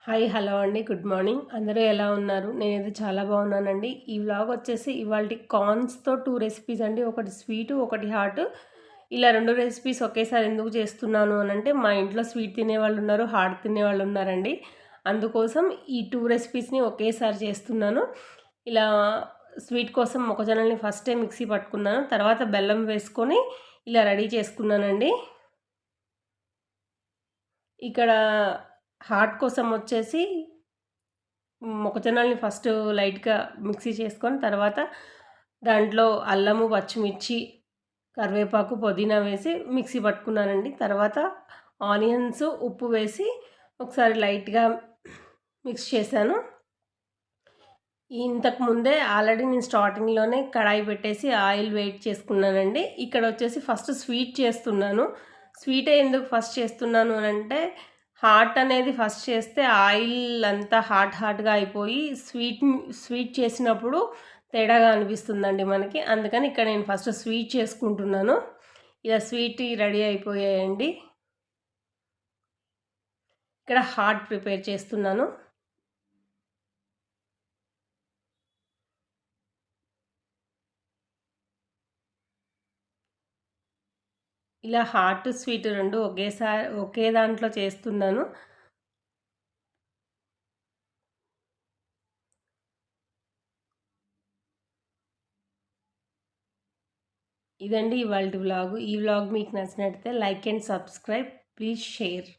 Hi hello అండి. Good morning. అందరూ ఎలా ఉన్నారు? నేనైతే చాలా బాగున్నానండి. ఈ వ్లాగ్ వచ్చేసి ఇవాల్టి కార్న్స్‌తో 2 రెసిపీస్ అండి. ఒకటి స్వీటు, ఒకటి హాట్. ఇలా 2 రెసిపీస్ ఒకేసారి ఎందుకు చేస్తున్నాను అనంటే, మా ఇంట్లో స్వీట్ తినేవాళ్ళున్నారు, హాట్ తినేవాళ్ళున్నారండి. అందుకోసం ఈ 2 రెసిపీస్‌ని ఒకేసారి చేస్తున్నాను. ఇలా స్వీట్ కోసం మొక్కజొన్నల్ని ఫస్టే మిక్సీ పట్టుకున్నాను. తర్వాత బెల్లం వేసుకొని ఇలా రెడీ చేసుకున్నానండి. ఇక్కడ హాట్ కోసం వచ్చేసి మొక్కజొన్నల్ని ఫస్ట్ లైట్‌గా మిక్సీ చేసుకొని, తర్వాత దాంట్లో అల్లము, పచ్చిమిర్చి, కరివేపాకు, పుదీనా వేసి మిక్సీ పట్టుకున్నానండి. తర్వాత ఆనియన్స్, ఉప్పు వేసి ఒకసారి లైట్‌గా మిక్స్ చేశాను. ఇంతకు ముందే ఆల్రెడీ నేను స్టార్టింగ్‌లోనే కడాయి పెట్టేసి ఆయిల్ వెయిట్ చేసుకున్నానండి. ఇక్కడ వచ్చేసి ఫస్ట్ స్వీట్ చేస్తున్నాను. స్వీటే ఎందుకు ఫస్ట్ చేస్తున్నాను అనంటే, హాట్ అనేది ఫస్ట్ చేస్తే ఆయిల్ అంతా హాట్‌గా అయిపోయి స్వీట్ చేసినప్పుడు తేడాగా అనిపిస్తుందండి మనకి. అందుకని ఇక్కడ నేను ఫస్ట్ స్వీట్ చేసుకుంటున్నాను. ఇలా స్వీట్ రెడీ అయిపోయాయండి. ఇక్కడ హాట్ ప్రిపేర్ చేస్తున్నాను. ఇలా హాట్, స్వీట్ 2 ఒకే దాంట్లో చేస్తున్నాను. ఇదండి ఇవాల్టి వ్లాగు. ఈ వ్లాగ్ మీకు నచ్చినట్టయితే like and subscribe. Please share.